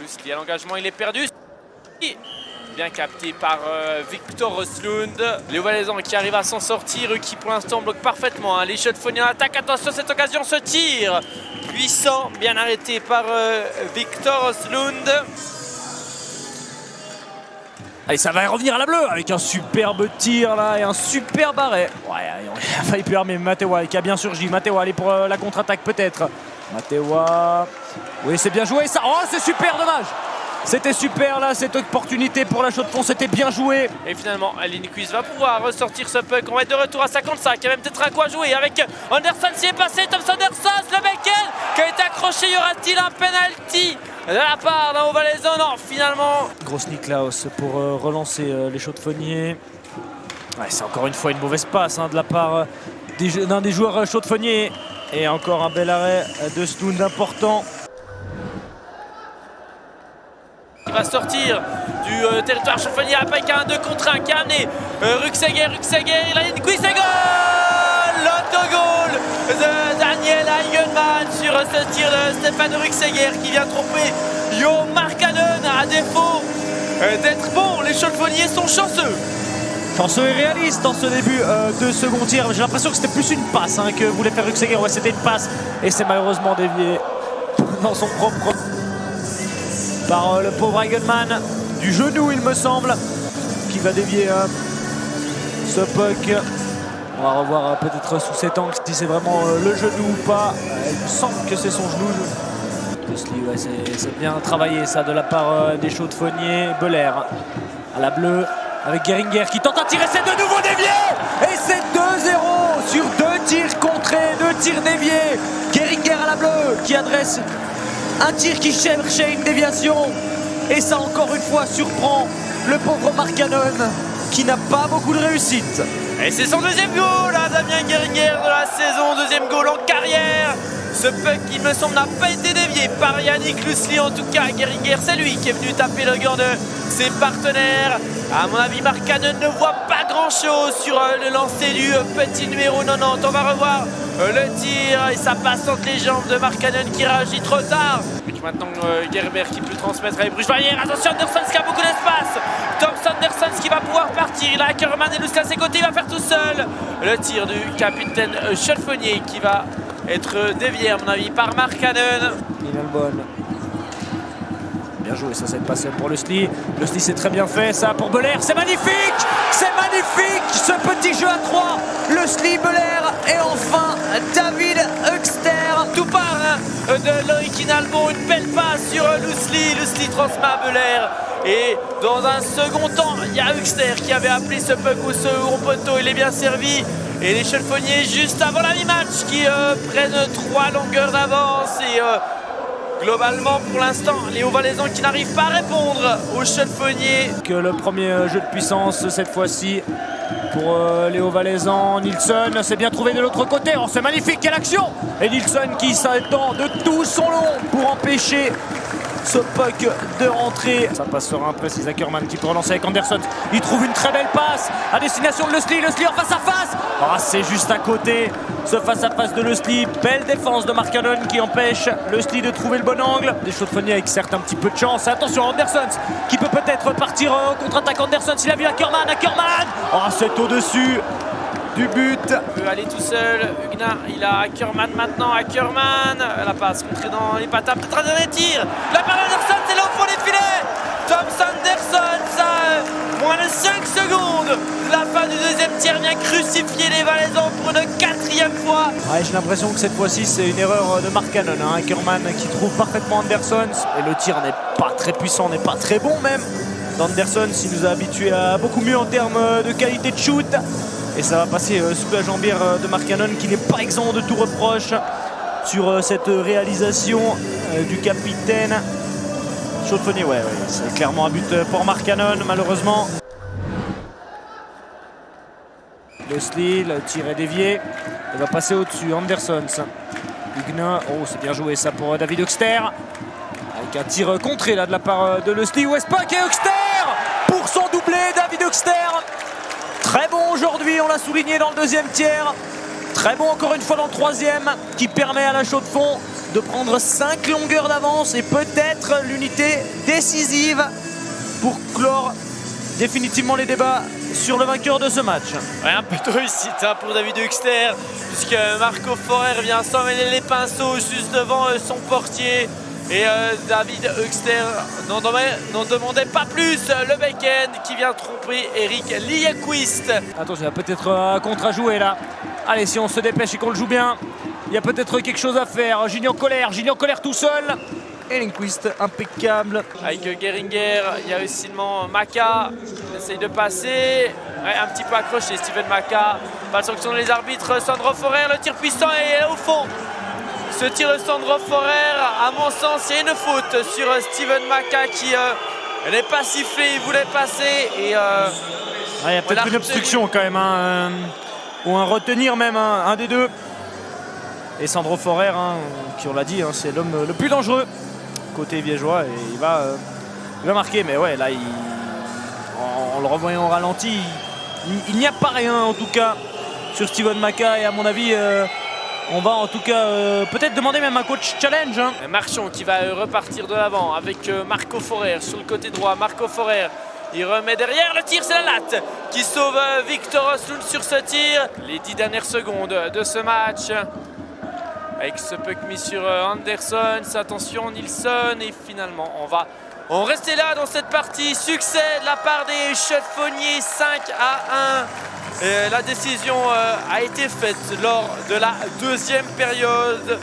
Lusli à l'engagement, il est perdu. Bien capté par Victor Östlund. Léo Valaisan qui arrive à s'en sortir, qui pour l'instant bloque parfaitement. Hein. Les Chaudes-Fonniers en attaque, attention cette occasion, ce tir puissant, bien arrêté par Victor Östlund. Allez, ça va revenir à la bleue avec un superbe tir là et un superbe arrêt. Ouais, il a failli perdre, mais Matewa qui a bien surgi. Matewa allez pour la contre-attaque peut-être. Matewa, oui c'est bien joué ça. Oh c'est super dommage. C'était super là, cette opportunité pour la Chaux-de-Fonds, c'était bien joué. Et finalement, Lindqvist va pouvoir ressortir ce puck. On va être de retour à 55. Il y a même peut-être un quoi jouer avec Anderson s'y est passé. Thomas Anderson, le Becken qui a été accroché. Y aura-t-il un penalty de la part d'un Valaisan? Non, finalement. Grosse Niklaus pour relancer les Chaux-de-Fonniers. Ouais, c'est encore une fois une mauvaise passe hein, de la part d'un des joueurs Chaux-de-Fonniers. Et encore un bel arrêt de Stund important. Il va sortir du territoire Chaux-de-Fonnier avec un 2 contre 1 qui a amené Ruxeger, il a Lindqvist et goal! L'autogol de Daniel Eigenmann sur ce tir de Stéphane Ruxeger qui vient tromper Yo Markkanen. À défaut d'être bon, les Chaux-de-Fonniers sont chanceux. Chanceux et réaliste dans ce début de second tir. J'ai l'impression que c'était plus une passe hein, que voulait faire Ruxeger. Ouais, c'était une passe et c'est malheureusement dévié dans son propre... par le pauvre Eigenmann, du genou il me semble, qui va dévier ce puck. On va revoir peut-être sous cet angle si c'est vraiment le genou ou pas. Il me semble que c'est son genou. Lusli, ouais, c'est bien travaillé ça de la part des Chaux-de-Fonniers. Belair à la bleue avec Geringer qui tente à tirer, c'est de nouveau dévié. Et c'est 2-0 sur 2 tirs contrés, 2 tirs déviés. Geringer à la bleue qui adresse un tir qui cherchait une déviation. Et ça encore une fois surprend le pauvre Markkanen qui n'a pas beaucoup de réussite. Et c'est son deuxième goal à Damien Geringer de la saison, deuxième goal en carrière. Ce puck, il me semble, n'a pas été dévié par Yannick Lusli. En tout cas, Geringer, c'est lui qui est venu taper le gant de ses partenaires. À mon avis, Markkanen ne voit pas grand-chose sur le lancer du petit numéro 90. On va revoir le tir et ça passe entre les jambes de Markkanen qui réagit trop tard. Et maintenant, Gerber qui peut transmettre avec Bruchweiler. Attention, Anderson qui a beaucoup d'espace. Thomas Anderson qui va pouvoir partir. Il a Ackermann et Lusli à ses côtés. Il va faire tout seul. Le tir du capitaine Chaux-de-Fonniers qui va être dévié à mon avis par Markkanen. Bonne. Bien joué ça, cette passe pour Lusli. Lusli c'est très bien fait ça pour Belair. C'est magnifique. C'est magnifique ce petit jeu à 3. Lusli, Belair et enfin David Högster. Tout part de Loïc Inalbon. Une belle passe sur Lusli. Lusli transmet à Belair. Et dans un second temps, il y a Högster qui avait appelé ce puck au second poteau. Il est bien servi. Et les Chaux-de-Fonniers juste avant la mi-match qui prennent 3 longueurs d'avance. Et globalement pour l'instant, Léo Valaisan qui n'arrive pas à répondre aux Chaux-de-Fonniers. Que le premier jeu de puissance cette fois-ci pour Léo Valaisan. Nilsson s'est bien trouvé de l'autre côté. Oh, c'est magnifique, quelle action! Et Nilsson qui s'attend de tout son long pour empêcher ce puck de rentrer. Ça passe sur un précis Ackermann qui peut relancer avec Anderson. Il trouve une très belle passe à destination de Lusli. Lusli en face à face. Ah, c'est juste à côté. Ce face à face de Lusli. Belle défense de Markkanen qui empêche Lusli de trouver le bon angle. Des Chaux-de-Fonniers avec certes un petit peu de chance. Attention Anderson qui peut peut-être partir en contre-attaque. Anderson s'il a vu Ackermann. Ackermann. Ah, c'est au-dessus du but. Il peut aller tout seul. Huguenin, il a Ackermann maintenant. Ackermann, la passe contrée dans les patins. Peut-être un dernier tir. La part d'Anderson, c'est là au fond des filets. Thomas Anderson, ça moins de 5 secondes. La fin du deuxième tiers vient crucifier les Valaisans pour une 4e fois. Ouais, j'ai l'impression que cette fois-ci c'est une erreur de Markkanen. Hein. Ackermann qui trouve parfaitement Anderson. Et le tir n'est pas très puissant, n'est pas très bon même. Anderson s'il nous a habitués à beaucoup mieux en termes de qualité de shoot. Et ça va passer sous la jambière de Markkanen qui n'est pas exempt de tout reproche sur cette réalisation du capitaine. Chaux-de-Fonniers, ouais, c'est clairement un but pour Markkanen malheureusement. Lusli, le tir est dévié. Il va passer au-dessus, Anderson. Huguenin, oh c'est bien joué ça pour David Högster. Avec un tir contré là de la part de Lusli. Westpac et Högster pour son doublé, David Högster. Très bon aujourd'hui, on l'a souligné dans le deuxième tiers. Très bon encore une fois dans le troisième, qui permet à la Chaux-de-Fonds de prendre 5 longueurs d'avance et peut-être l'unité décisive pour clore définitivement les débats sur le vainqueur de ce match. Ouais, un peu de réussite pour David Huxter, puisque Marco Forer vient s'emmêler les pinceaux juste devant son portier. Et David Huxter n'en demandait pas plus. Le Backhand qui vient tromper Eric Liljeqvist. Attention, il y a peut-être un contre à jouer là. Allez, si on se dépêche et qu'on le joue bien, il y a peut-être quelque chose à faire. Julien Colère tout seul. Et Lindqvist impeccable. Avec Geringer, il y a aussi Maka. Il essaye de passer. Ouais, un petit peu accroché Steven Maka. Pas sanctionne les arbitres. Sandro Forer, le tir puissant est au fond. Ce tir de Sandro Forer, à mon sens, il y a une faute sur Steven Maka qui n'est pas sifflé, il voulait passer. Et, il y a peut-être une obstruction quand même, hein, ou un retenir même, un des deux. Et Sandro Forer, hein, qui on l'a dit, hein, c'est l'homme le plus dangereux côté viégeois et il va marquer. Mais ouais, là, en le revoyant au ralenti, il n'y a pas rien en tout cas sur Steven Maka et à mon avis... on va en tout cas peut-être demander même un coach challenge. Hein. Marchand qui va repartir de l'avant avec Marco Forer sur le côté droit. Marco Forer, il remet derrière. Le tir, c'est la latte qui sauve Victor Östlund sur ce tir. Les 10 dernières secondes de ce match. Avec ce puck mis sur Anderson. Attention Nilsson. Et finalement, on restait là dans cette partie. Succès de la part des cheffonniers, 5-1. La décision a été faite lors de la deuxième période.